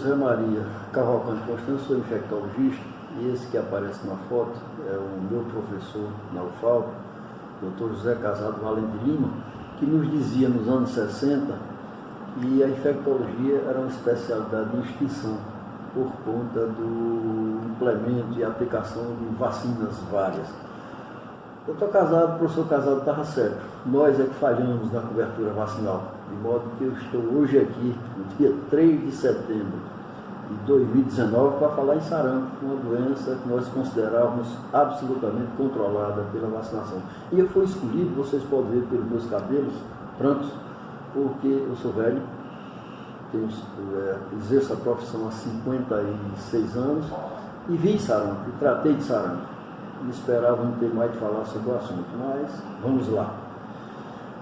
José Maria Cavalcante Constâncio, sou infectologista, e esse que aparece na foto é o meu professor na UFAL, Dr. José Casado Valente Lima, que nos dizia nos anos 60 que a infectologia era uma especialidade em extinção por conta do implemento e aplicação de vacinas várias. O professor Casado estava certo. Nós é que falhamos na cobertura vacinal, de modo que eu estou hoje aqui, no dia 3 de setembro de 2019, para falar em sarampo, uma doença que nós considerávamos absolutamente controlada pela vacinação. E eu fui escolhido, vocês podem ver pelos meus cabelos brancos, porque eu sou velho, exerço a profissão há 56 anos e vi sarampo, e tratei de sarampo. Esperava não ter mais de falar sobre o assunto, mas vamos lá.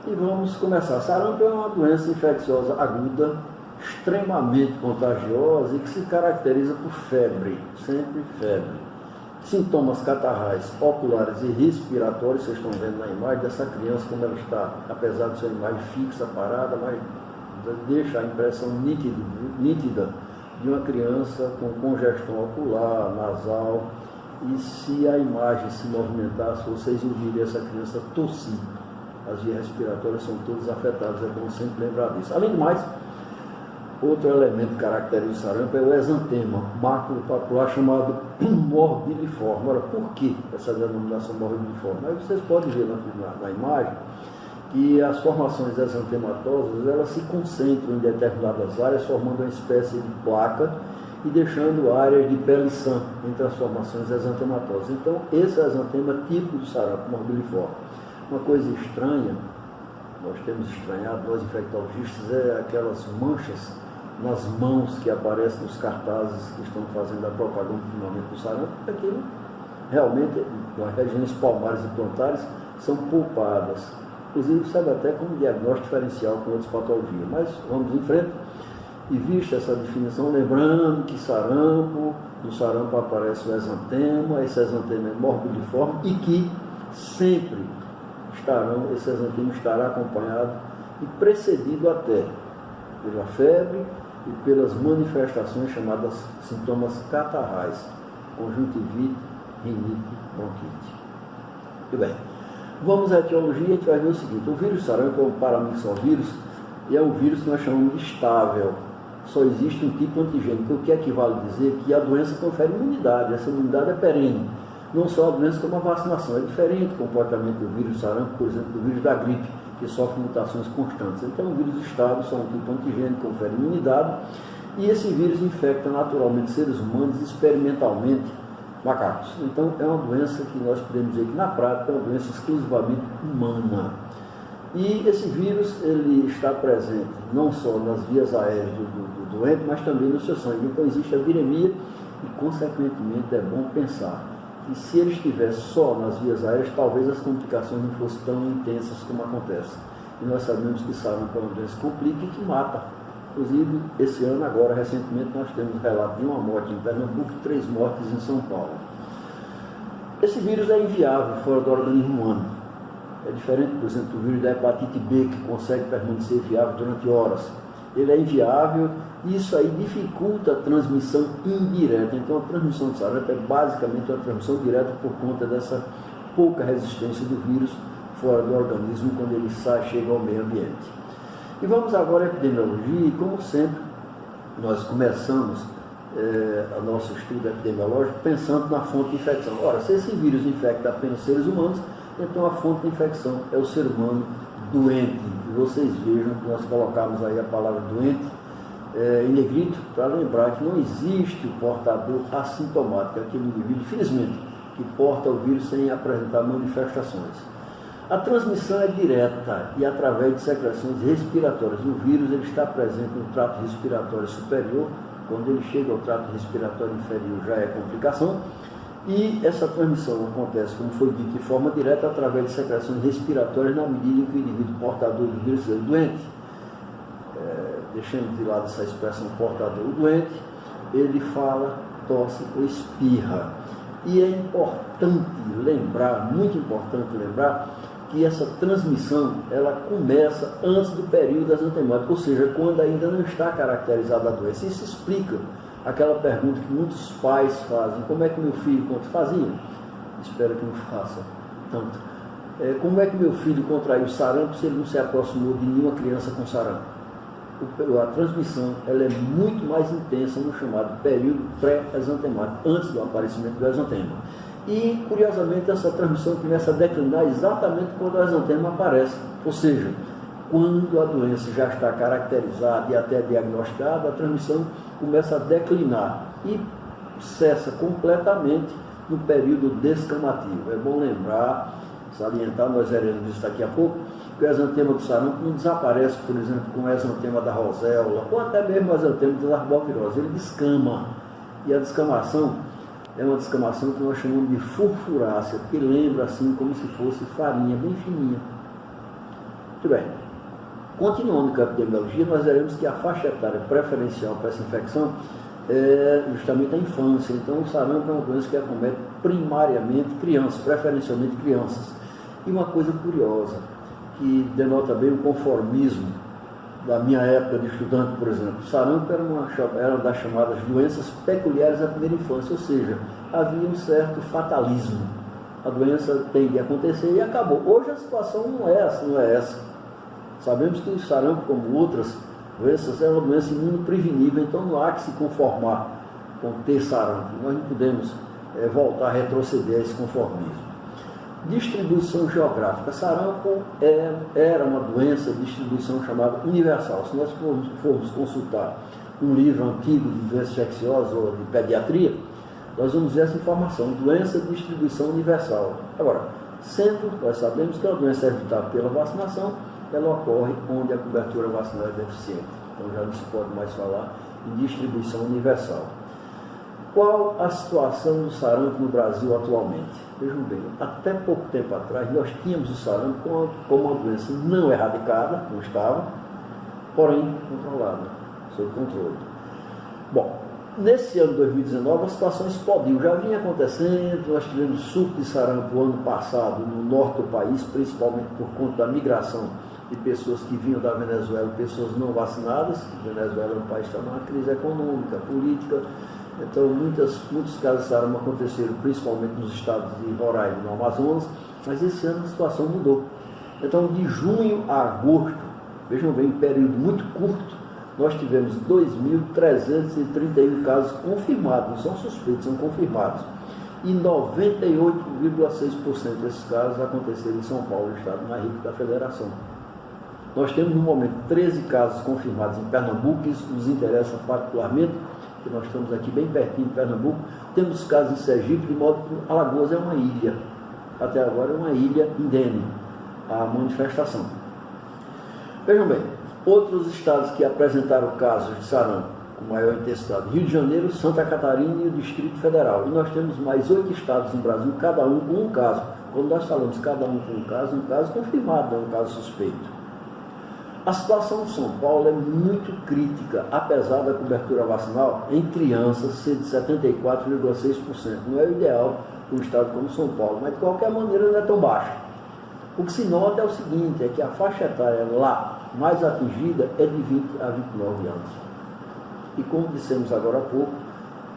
E vamos começar. Sarampo é uma doença infecciosa aguda, extremamente contagiosa e que se caracteriza por febre, sempre febre. Sintomas catarrais, oculares e respiratórios, vocês estão vendo na imagem dessa criança como ela está, apesar de ser uma imagem fixa, parada, mas deixa a impressão nítida de uma criança com congestão ocular, nasal. E se a imagem se movimentasse, vocês ouvirem essa criança tossir. As vias respiratórias são todas afetadas, é bom sempre lembrar disso. Além do mais, outro elemento que caracteriza o sarampo é o exantema maculopapular chamado morbilliforme. Ora, por que essa denominação morbilliforme? Aí vocês podem ver na imagem que as formações exantematosas elas se concentram em determinadas áreas, formando uma espécie de placa e deixando áreas de pele sã entre as formações exantematosas. Então, esse é o exantema típico do sarampo morbilliforme. Uma coisa estranha, nós temos estranhado, nós infectologistas, é aquelas manchas nas mãos que aparecem nos cartazes que estão fazendo a propaganda finalmente do sarampo, porque aquilo realmente, as regiões palmares e plantares são poupadas. Inclusive, sabe até como diagnóstico diferencial com outras patologias. Mas vamos em frente. E vista essa definição, lembrando que no sarampo aparece o exantema, esse exantema é morbilliforme e que sempre esse exantema estará acompanhado e precedido até pela febre e pelas manifestações chamadas sintomas catarrais, conjuntivite, rinite, bronquite. Muito bem, vamos à etiologia, a gente vai ver o seguinte: o vírus sarampo é um paramyxovírus e é um vírus que nós chamamos de estável. Só existe um tipo antigênico, o que equivale a dizer que a doença confere imunidade, essa imunidade é perene. Não só a doença como a vacinação, é diferente o comportamento do vírus sarampo, por exemplo, do vírus da gripe, que sofre mutações constantes. Então, o vírus estável só um tipo antigênico, confere imunidade, e esse vírus infecta naturalmente seres humanos, experimentalmente macacos. Então, é uma doença que nós podemos dizer que na prática é uma doença exclusivamente humana. E esse vírus ele está presente não só nas vias aéreas do doente, mas também no seu sangue. Então existe a viremia e, consequentemente, é bom pensar que se ele estivesse só nas vias aéreas, talvez as complicações não fossem tão intensas como acontece. E nós sabemos que sarampo é uma doença que complica e que mata. Inclusive, esse ano, agora, recentemente, nós temos relato de uma morte em Pernambuco e 3 mortes em São Paulo. Esse vírus é inviável fora do organismo humano. É diferente, por exemplo, do vírus da hepatite B, que consegue permanecer viável durante horas. Ele é inviável e isso aí dificulta a transmissão indireta. Então, a transmissão de sarampo é basicamente uma transmissão direta por conta dessa pouca resistência do vírus fora do organismo quando ele chega ao meio ambiente. E vamos agora à epidemiologia e, como sempre, nós começamos o nosso estudo epidemiológico pensando na fonte de infecção. Ora, se esse vírus infecta apenas seres humanos, então a fonte de infecção é o ser humano doente. E vocês vejam que nós colocamos aí a palavra doente em negrito para lembrar que não existe o portador assintomático, aquele indivíduo, infelizmente, que porta o vírus sem apresentar manifestações. A transmissão é direta e através de secreções respiratórias. O vírus ele está presente no trato respiratório superior. Quando ele chega ao trato respiratório inferior já é complicação. E essa transmissão acontece, como foi dito, de forma direta através de secreções respiratórias na medida em que o indivíduo portador do vírus é doente. Deixando de lado essa expressão portador doente, ele fala, tosse ou espirra. E é importante lembrar, muito importante lembrar, que essa transmissão ela começa antes do período exantemático, ou seja, quando ainda não está caracterizada a doença. Isso explica aquela pergunta que muitos pais fazem: como é que meu filho fazia? Espero que não faça tanto. Como é que meu filho contraiu sarampo se ele não se aproximou de nenhuma criança com sarampo? A transmissão ela é muito mais intensa no chamado período pré-exantemático, antes do aparecimento do exantema. E, curiosamente, essa transmissão começa a declinar exatamente quando o exantema aparece, ou seja, quando a doença já está caracterizada e até diagnosticada, a transmissão começa a declinar e cessa completamente no período descamativo. É bom lembrar, salientar, nós veremos isso daqui a pouco, que o exantema do sarampo não desaparece, por exemplo, com o exantema da roséola, ou até mesmo o exantema da arbovirose, ele descama. E a descamação é uma descamação que nós chamamos de furfurácea, que lembra assim como se fosse farinha, bem fininha. Muito bem. Continuando com a epidemiologia, nós veremos que a faixa etária preferencial para essa infecção é justamente a infância. Então, o sarampo é uma doença que acomete primariamente crianças, preferencialmente crianças. E uma coisa curiosa, que denota bem o conformismo da minha época de estudante, por exemplo. O sarampo era das chamadas doenças peculiares à primeira infância, ou seja, havia um certo fatalismo. A doença tem de acontecer e acabou. Hoje a situação não é essa. Sabemos que o sarampo, como outras doenças, é uma doença imunoprevenível, então não há que se conformar com ter sarampo. Nós não podemos voltar a retroceder a esse conformismo. Distribuição geográfica. Sarampo era uma doença de distribuição chamada universal. Se nós formos consultar um livro antigo de doenças infecciosas ou de pediatria, nós vamos ver essa informação: doença de distribuição universal. Agora, nós sabemos que a doença é evitável pela vacinação, ela ocorre onde a cobertura vacinal é deficiente. Então já não se pode mais falar em distribuição universal. Qual a situação do sarampo no Brasil atualmente? Vejam bem, até pouco tempo atrás nós tínhamos o sarampo como uma doença não erradicada, não estava, porém controlada, sob controle. Bom, nesse ano de 2019 a situação explodiu, já vinha acontecendo, nós tivemos surto de sarampo ano passado no norte do país, principalmente por conta da migração de pessoas que vinham da Venezuela, pessoas não vacinadas. A Venezuela é um país que está numa crise econômica, política. Então, muitos casos de sarampo aconteceram principalmente nos estados de Roraima e no Amazonas, mas esse ano a situação mudou. Então, de junho a agosto, vejam bem, um período muito curto, nós tivemos 2.331 casos confirmados, não são suspeitos, são confirmados. E 98,6% desses casos aconteceram em São Paulo, o estado mais rico da federação. Nós temos, no momento, 13 casos confirmados em Pernambuco, isso nos interessa particularmente, porque nós estamos aqui bem pertinho de Pernambuco. Temos casos em Sergipe, de modo que Alagoas é uma ilha. Até agora é uma ilha indene à manifestação. Vejam bem, outros estados que apresentaram casos de sarampo com maior intensidade: Rio de Janeiro, Santa Catarina e o Distrito Federal. E nós temos mais 8 estados no Brasil, cada um com um caso. Quando nós falamos cada um com um caso confirmado, não é um caso suspeito. A situação de São Paulo é muito crítica, apesar da cobertura vacinal em crianças ser de 74,6%. Não é o ideal para um estado como São Paulo, mas de qualquer maneira não é tão baixa. O que se nota é o seguinte, é que a faixa etária lá mais atingida é de 20 a 29 anos. E como dissemos agora há pouco,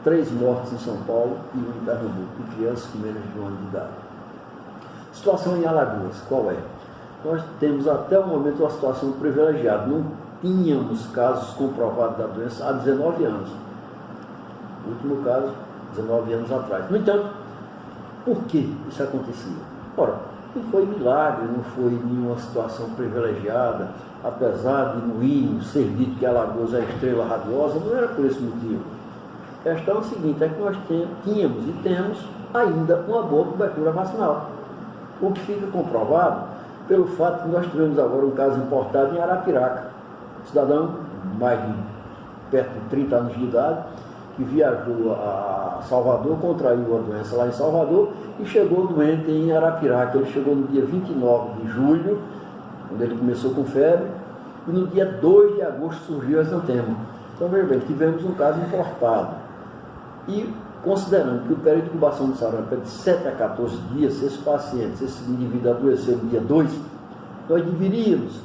3 mortes em São Paulo e 1 em Pernambuco, de crianças com menos de 1 ano de idade. Situação em Alagoas, qual é? Nós temos até o momento uma situação privilegiada. Não tínhamos casos comprovados da doença há 19 anos. O último caso, 19 anos atrás. No entanto, por que isso acontecia? Ora, não foi milagre, não foi nenhuma situação privilegiada, apesar de no hino ser dito que Alagoas é a estrela radiosa, não era por esse motivo. A questão é o seguinte, é que nós tínhamos e temos ainda uma boa cobertura vacinal. O que fica comprovado pelo fato que nós tivemos agora um caso importado em Arapiraca. Um cidadão, perto de 30 anos de idade, que viajou a Salvador, contraiu a doença lá em Salvador e chegou doente em Arapiraca. Ele chegou no dia 29 de julho, quando ele começou com febre, e no dia 2 de agosto surgiu o exantema. Então, veja bem, tivemos um caso importado. E considerando que o período de incubação do sarampo é de 7 a 14 dias, se esse paciente, se esse indivíduo adoeceu no dia 2, nós deveríamos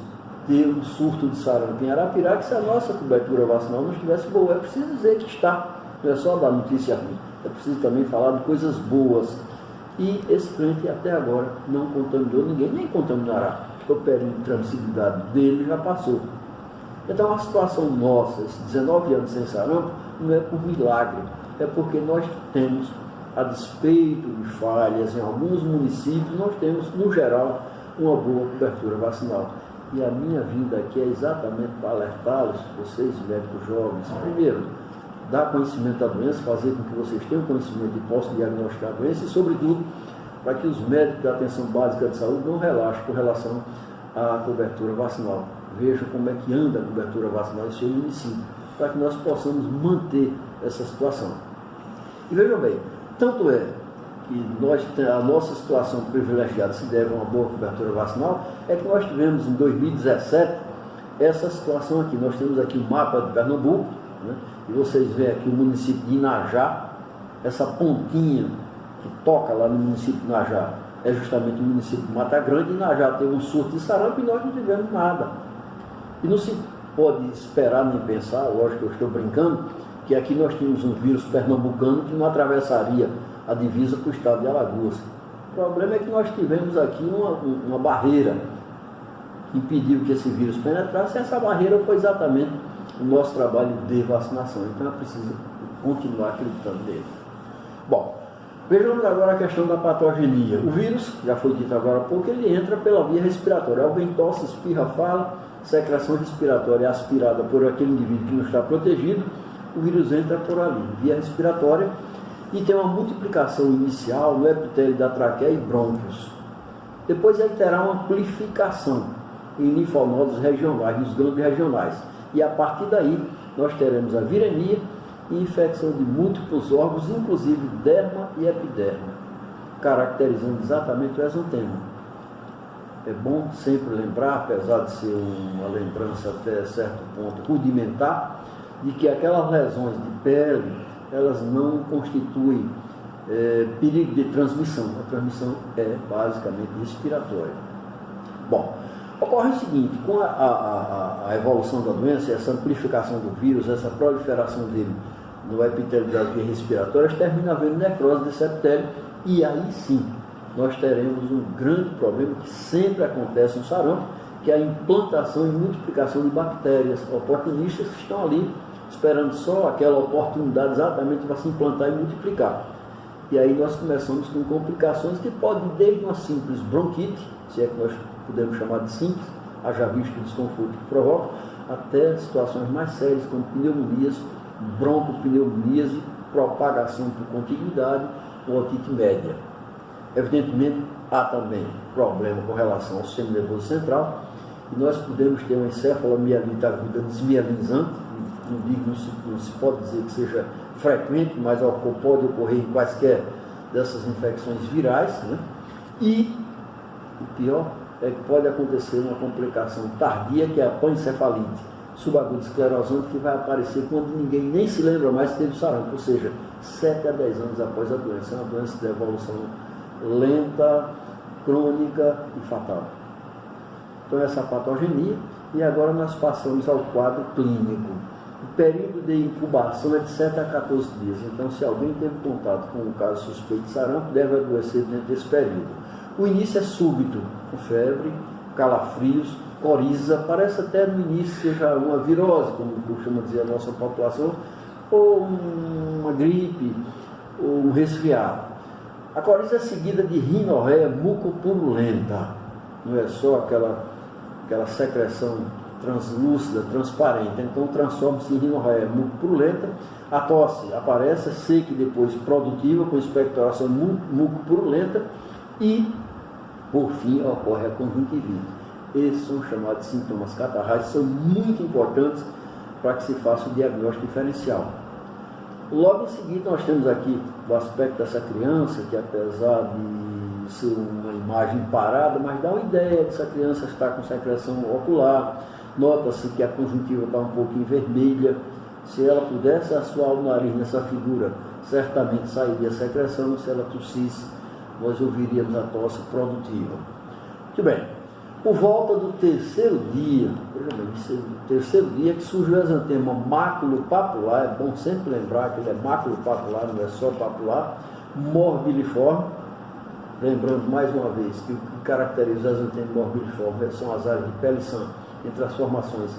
ter um surto de sarampo em Arapiraca se a nossa cobertura vacinal não estivesse boa. É preciso dizer que está, não é só dar notícia ruim, é preciso também falar de coisas boas. E esse cliente até agora não contaminou ninguém, nem contaminará, porque o período de transmissibilidade dele já passou. Então a situação nossa, esses 19 anos sem sarampo, não é por milagre, é porque nós temos, a despeito de falhas em alguns municípios, nós temos, no geral, uma boa cobertura vacinal. E a minha vinda aqui é exatamente para alertá-los, vocês médicos jovens, primeiro, dar conhecimento da doença, fazer com que vocês tenham conhecimento e possam diagnosticar a doença e, sobretudo, para que os médicos da atenção básica de saúde não relaxem com relação à cobertura vacinal. Vejam como é que anda a cobertura vacinal em seu município, para que nós possamos manter essa situação. E vejam bem, tanto é que a nossa situação privilegiada se deve a uma boa cobertura vacinal, é que nós tivemos em 2017 essa situação aqui. Nós temos aqui o mapa de Pernambuco, né? E vocês veem aqui o município de Inajá, essa pontinha que toca lá no município de Inajá é justamente o município de Mata Grande. Inajá teve um surto de sarampo e nós não tivemos nada. E não se pode esperar nem pensar, lógico que eu estou brincando, que aqui nós tínhamos um vírus pernambucano que não atravessaria a divisa para o estado de Alagoas. O problema é que nós tivemos aqui uma barreira que impediu que esse vírus penetrasse, e essa barreira foi exatamente o nosso trabalho de vacinação. Então é preciso continuar acreditando nele. Bom, vejamos agora a questão da patogenia. O vírus, já foi dito agora há pouco, ele entra pela via respiratória. Alguém tosse, espirra, fala, secreção respiratória é aspirada por aquele indivíduo que não está protegido, o vírus entra por ali, via respiratória, e tem uma multiplicação inicial no epitélio da traqueia e brônquios. Depois ele terá uma amplificação em linfonodos regionais, nos gânglios regionais. E a partir daí nós teremos a viremia e infecção de múltiplos órgãos, inclusive derma e epiderma, caracterizando exatamente o exantema. É bom sempre lembrar, apesar de ser uma lembrança até certo ponto rudimentar, de que aquelas lesões de pele, elas não constituem perigo de transmissão. A transmissão é basicamente respiratória. Bom, ocorre o seguinte, com a evolução da doença, essa amplificação do vírus, essa proliferação dele no epitélio das vias respiratórias, termina havendo necrose desse epitélio, e aí sim nós teremos um grande problema que sempre acontece no sarampo, que é a implantação e multiplicação de bactérias oportunistas que estão ali esperando só aquela oportunidade exatamente para se implantar e multiplicar. E aí nós começamos com complicações que podem desde uma simples bronquite, se é que nós podemos chamar de simples, haja visto o desconforto que provoca, até situações mais sérias como pneumonias, broncopneumonias e propagação por contiguidade ou otite média. Evidentemente, há também problema com relação ao sistema nervoso central, e nós podemos ter uma encefalomielite aguda desmielinizante, não se pode dizer que seja frequente, mas pode ocorrer em quaisquer dessas infecções virais, né? E o pior é que pode acontecer uma complicação tardia, que é a pancefalite subaguda esclerosante, que vai aparecer quando ninguém nem se lembra mais que teve sarampo, ou seja, 7 a 10 anos após a doença. É uma doença de evolução lenta, crônica e fatal. Então essa patogenia, e agora nós passamos ao quadro clínico. O período de incubação é de 7 a 14 dias, então se alguém teve contato com um caso suspeito de sarampo, deve adoecer dentro desse período. O início é súbito, com febre, calafrios, coriza, parece até no início seja uma virose, como costuma dizer a nossa população, ou uma gripe, ou um resfriado. A coriza é seguida de rinorreia mucopurulenta, não é só aquela secreção translúcida, transparente, então transforma-se em rinorreia mucopurulenta. A tosse aparece, seca e depois produtiva, com expectoração mucopurulenta, e por fim ocorre a conjuntivite. Esses são chamados sintomas catarrais, são muito importantes para que se faça o diagnóstico diferencial. Logo em seguida nós temos aqui o aspecto dessa criança, que apesar de ser uma imagem parada, mas dá uma ideia dessa criança estar com secreção ocular. Nota-se que a conjuntiva está um pouquinho vermelha. Se ela pudesse assoar o nariz nessa figura, certamente sairia a secreção. Se ela tossisse, nós ouviríamos a tosse produtiva. Muito bem. Por volta do terceiro dia, veja bem, o terceiro dia que surge o exantema maculopapular, é bom sempre lembrar que ele é maculopapular, não é só papular, morbiliforme. Lembrando mais uma vez que o que caracteriza o exantema morbiliforme são as áreas de pele-sã entre as formações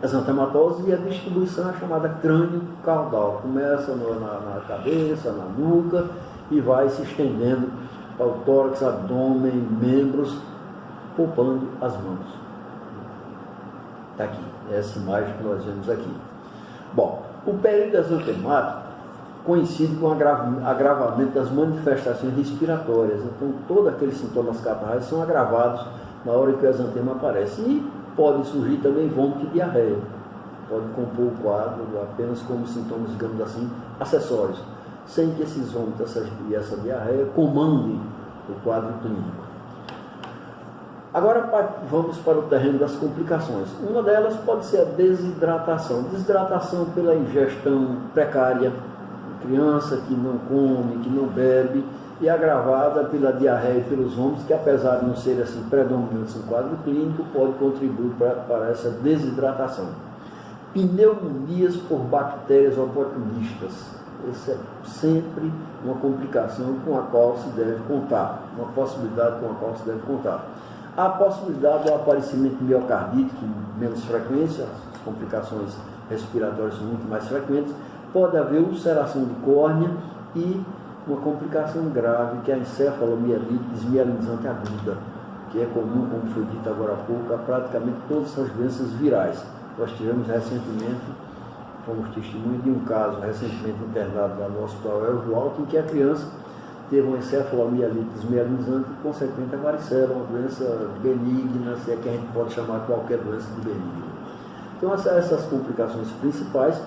exantematosas, e a distribuição é chamada crânio-caudal. Começa na cabeça, na nuca, e vai se estendendo para o tórax, abdômen, membros, poupando as mãos. Está aqui, essa imagem que nós vemos aqui. Bom, o período exantemático coincide com o agravamento das manifestações respiratórias. Então, todos aqueles sintomas catarrais são agravados na hora que o exantema aparece. E pode surgir também vômito e diarreia. Pode compor o quadro apenas como sintomas, digamos assim, acessórios, sem que esses vômitos e essa diarreia comandem o quadro clínico. Agora vamos para o terreno das complicações. Uma delas pode ser a desidratação. Desidratação pela ingestão precária, criança que não come, que não bebe, e agravada pela diarreia e pelos vômitos, que apesar de não serem assim predominantes no quadro clínico, pode contribuir para essa desidratação. Pneumonias por bactérias oportunistas. Essa é sempre uma complicação com a qual se deve contar, uma possibilidade com a qual se deve contar. Há a possibilidade do aparecimento de miocardite, com menos frequência, as complicações respiratórias são muito mais frequentes. Pode haver ulceração de córnea e uma complicação grave, que é a encefalomielite desmielinizante aguda, que é comum, como foi dito agora há pouco, a praticamente todas as doenças virais. Nós tivemos recentemente, fomos testemunhas de um caso recentemente internado lá no Hospital Elvio Alto, em que a criança teve uma encefalomielite desmielinizante e, consequente, a varicela, uma doença benigna, se é que a gente pode chamar qualquer doença de benigna. Então, essas complicações principais.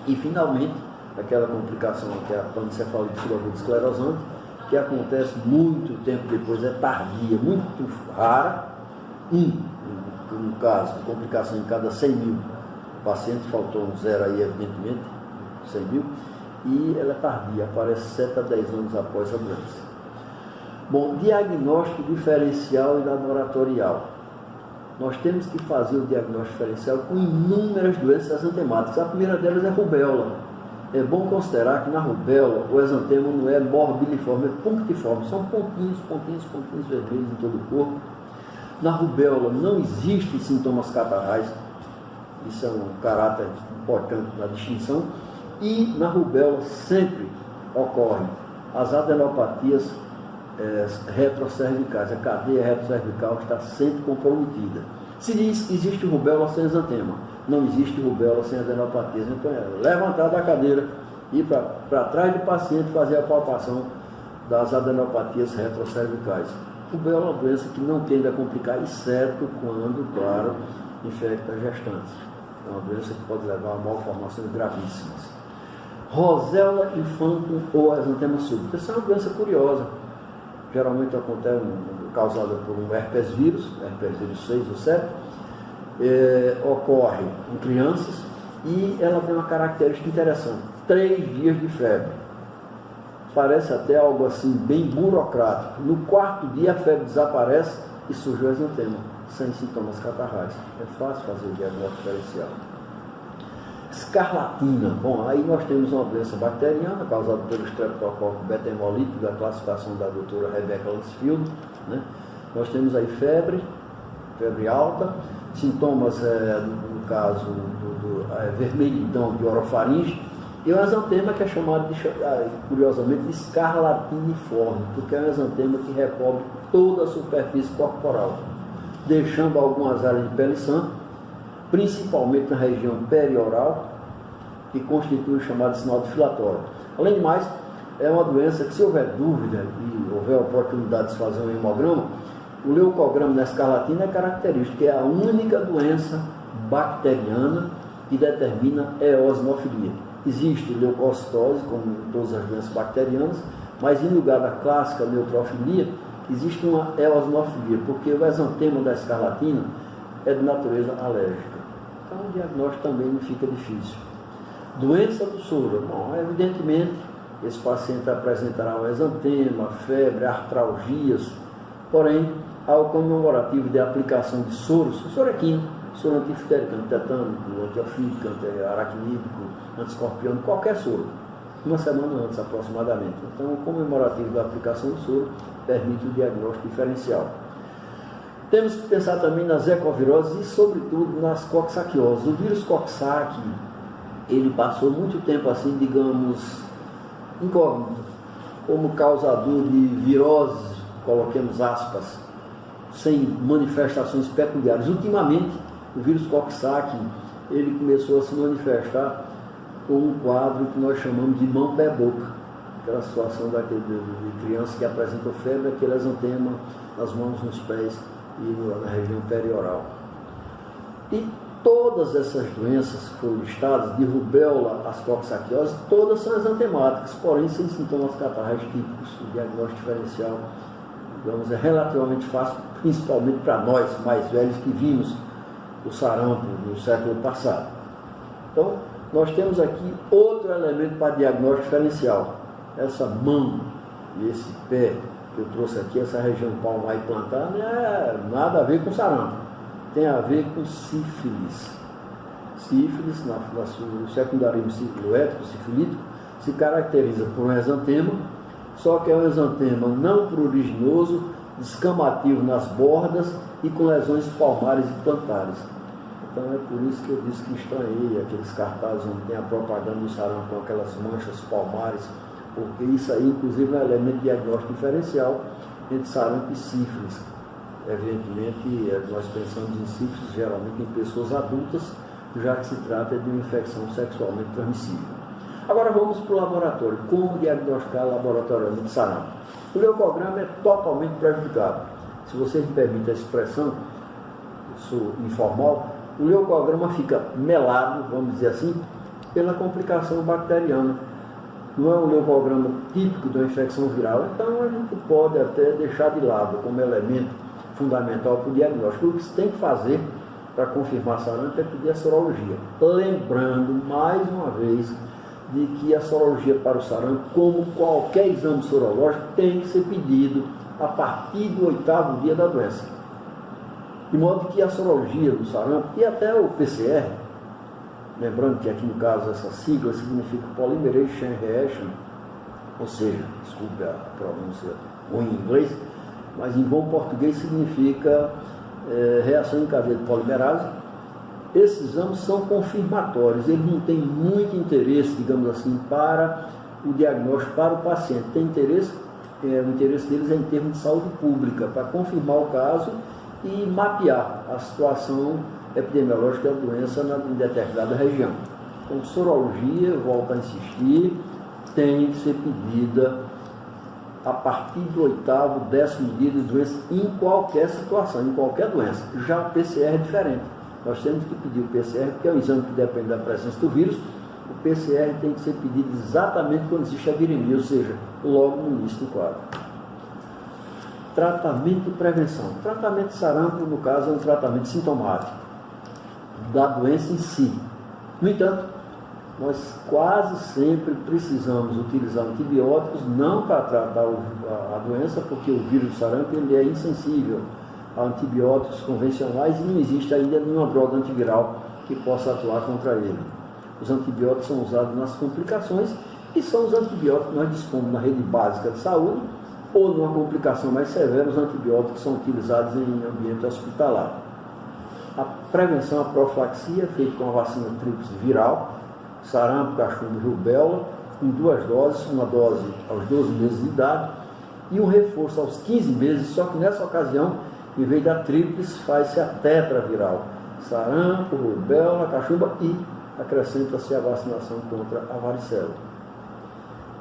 E, finalmente, aquela complicação que é a pancefalite subaguda esclerosante, que acontece muito tempo depois, é tardia, muito rara. No caso, complicação em cada 100 mil pacientes, faltou um zero aí, evidentemente, 100 mil, e ela é tardia, aparece 7 a 10 anos após a doença. Bom, diagnóstico diferencial e laboratorial. Nós temos que fazer o diagnóstico diferencial com inúmeras doenças exantemáticas. A primeira delas é a rubéola. É bom considerar que na rubéola o exantema não é morbiliforme, é punctiforme. São pontinhos vermelhos em todo o corpo. Na rubéola não existem sintomas catarrais. Isso é um caráter importante na distinção. E na rubéola sempre ocorrem as adenopatias retrocervicais. A cadeia retrocervical está sempre comprometida. Se diz que existe rubéola sem exantema, não existe rubéola sem adenopatias. Então é levantar da cadeira e ir para trás do paciente fazer a palpação das adenopatias retrocervicais. Rubéola é uma doença que não tende a complicar, exceto quando, claro, infecta gestantes. É uma doença que pode levar a malformações gravíssimas. Roséola infantum ou exantema súbito. Essa é uma doença curiosa. Geralmente acontece causada por um herpes vírus 6 ou 7, ocorre em crianças e ela tem uma característica interessante: 3 dias de febre. Parece até algo assim bem burocrático. No 4º dia a febre desaparece e surge o exantema, sem sintomas catarrais. É fácil fazer o diagnóstico diferencial. Escarlatina. Bom, aí nós temos uma doença bacteriana causada pelo Streptococcus beta-hemolítico, da classificação da doutora Rebecca Lansfield, né? Nós temos aí febre alta, sintomas, no caso, vermelhidão de orofaringe, e o exantema que é chamado, curiosamente, de escarlatiniforme, porque é um exantema que recobre toda a superfície corporal, deixando algumas áreas de pele-sã, principalmente na região perioral, que constitui o chamado sinal difilatório. Além de mais, é uma doença que, se houver dúvida e houver oportunidade de se fazer um hemograma, o leucograma na escarlatina é característico, é a única doença bacteriana que determina eosinofilia. Existe leucocitose, como em todas as doenças bacterianas, mas em lugar da clássica neutrofilia, existe uma eosinofilia, porque o exantema da escarlatina é de natureza alérgica. Então o diagnóstico também não fica difícil. Doença do soro. Bom, evidentemente, esse paciente apresentará um exantema, febre, artralgias, porém, ao comemorativo de aplicação de soros, soro é químico, soro antifitérico, antitetânico, antiofídico, antiaracnídico, antiscorpiônico, qualquer soro, uma semana antes aproximadamente. Então, o comemorativo da aplicação do soro permite o diagnóstico diferencial. Temos que pensar também nas ecoviroses e, sobretudo, nas coxsaquioses. O vírus coxsackie, ele passou muito tempo assim, digamos, incógnito, como causador de viroses, coloquemos aspas, sem manifestações peculiares. Ultimamente, o vírus coxsackie, ele começou a se manifestar com um quadro que nós chamamos de mão, pé, boca. Aquela situação de criança que apresentou febre, aquele exantema nas mãos, nos pés e na região perioral. E todas essas doenças que foram listadas, de rubéola às coxsaquioses, todas são exantemáticas, porém sem sintomas catarrais típicos. O diagnóstico diferencial, digamos, é relativamente fácil, principalmente para nós mais velhos que vimos o sarampo no século passado. Então, nós temos aqui outro elemento para diagnóstico diferencial. Essa mão e esse pé que eu trouxe aqui, essa região palmar e plantar, não é nada a ver com sarampo. Tem a ver com sífilis. Sífilis, no secundarismo sifiloético, sifilítico, se caracteriza por um exantema, só que é um exantema não pruriginoso, descamativo nas bordas e com lesões palmares e plantares. Então é por isso que eu disse que estranhei aqueles cartazes onde tem a propaganda do sarampo com aquelas manchas palmares, porque isso aí, inclusive, é um elemento de diagnóstico diferencial entre sarampo e sífilis. Evidentemente, nós pensamos em sífilis geralmente em pessoas adultas, já que se trata de uma infecção sexualmente transmissível. Agora vamos para o laboratório. Como diagnosticar laboratorialmente sarampo? O leucograma é totalmente prejudicado. Se vocês me permitem a expressão, eu sou informal, o leucograma fica melado, vamos dizer assim, pela complicação bacteriana. Não é um leucograma típico de uma infecção viral, então a gente pode até deixar de lado como elemento fundamental para o diagnóstico. O que se tem que fazer para confirmar sarampo é pedir a sorologia. Lembrando, mais uma vez, de que a sorologia para o sarampo, como qualquer exame sorológico, tem que ser pedido a partir do 8º dia da doença. De modo que a sorologia do sarampo e até o PCR, lembrando que aqui no caso essa sigla significa Polymerase Chain Reaction, ou seja, desculpe a pronúncia ruim em inglês, mas em bom português significa reação em cadeia de polimerase. Esses exames são confirmatórios, eles não têm muito interesse, digamos assim, para o diagnóstico para o paciente. Tem interesse, o interesse deles é em termos de saúde pública, para confirmar o caso e mapear a situação epidemiológica da doença em determinada região. Então, sorologia, eu volto a insistir, tem que ser pedida a partir do 8º, 10º dia de doença em qualquer situação, em qualquer doença. Já o PCR é diferente. Nós temos que pedir o PCR, porque é um exame que depende da presença do vírus. O PCR tem que ser pedido exatamente quando existe a viremia, ou seja, logo no início do quadro. Tratamento e prevenção. O tratamento de sarampo, no caso, é um tratamento sintomático da doença em si. No entanto, nós quase sempre precisamos utilizar antibióticos, não para tratar a doença, porque o vírus do sarampo ele é insensível a antibióticos convencionais e não existe ainda nenhuma droga antiviral que possa atuar contra ele. Os antibióticos são usados nas complicações e são os antibióticos que nós dispomos na rede básica de saúde ou numa complicação mais severa, os antibióticos são utilizados em ambiente hospitalar. A prevenção, a profilaxia é feita com a vacina tríplice viral, sarampo, cachumba e rubéola, em 2 doses, uma dose aos 12 meses de idade e um reforço aos 15 meses, só que nessa ocasião, em vez da tríplice, faz-se a tetraviral, sarampo, rubéola, cachumba e acrescenta-se a vacinação contra a varicela.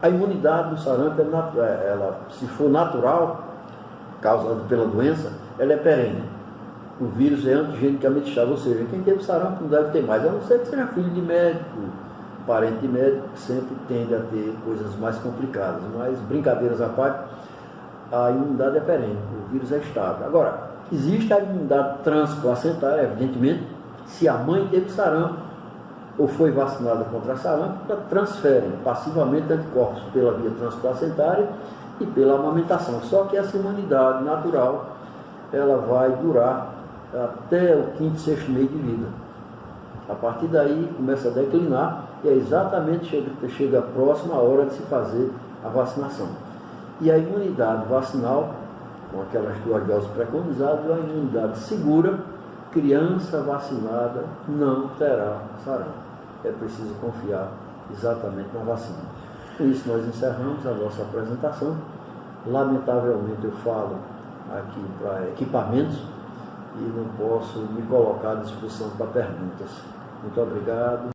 A imunidade do sarampo, ela, se for natural, causada pela doença, ela é perene. O vírus é antigenicamente estável, ou seja, quem teve sarampo não deve ter mais, a não ser que seja filho de médico, parente de médico, que sempre tende a ter coisas mais complicadas. Mas, brincadeiras à parte, a imunidade é perene, o vírus é estável. Agora, existe a imunidade transplacentária, evidentemente, se a mãe teve sarampo ou foi vacinada contra a sarampo, transferem passivamente anticorpos pela via transplacentária e pela amamentação. Só que essa imunidade natural, ela vai durar até o quinto, sexto mês de vida. A partir daí começa a declinar e é exatamente chega próxima a hora de se fazer a vacinação. E a imunidade vacinal, com aquelas 2 doses preconizadas, é uma imunidade segura. Criança vacinada não terá sarampo. É preciso confiar exatamente na vacina. Com isso nós encerramos a nossa apresentação. Lamentavelmente eu falo aqui para equipamentos e não posso me colocar à disposição para perguntas. Muito obrigado.